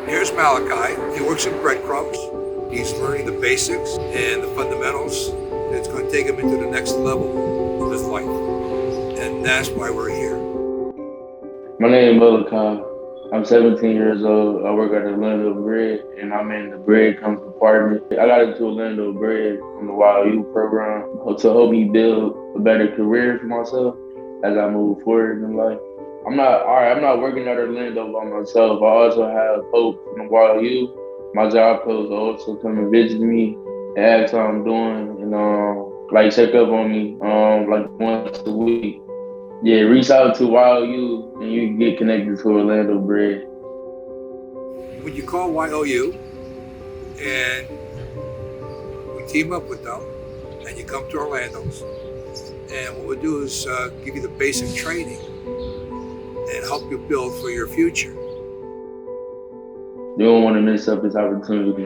Here's Malachi. He works in breadcrumbs. He's learning the basics and the fundamentals. And it's going to take him into the next level of his life. And that's why we're here. My name is Malachi. I'm 17 years old. I work at Orlando Bread, and I'm in the bread comes department. I got into Orlando Bread from the Y.O.U program to help me build a better career for myself as I move forward in life. I'm not all right. I'm not working at Orlando by myself. I also have Hope from the Y.O.U. My job coach also come and visit me and ask how I'm doing and like check up on me like once a week. Yeah, reach out to Y.O.U and you can get connected to Orlando Bread. When you call Y.O.U. and we team up with them, and you come to Orlando's, and what we'll do is give you the basic training and help you build for your future. You don't want to miss up this opportunity.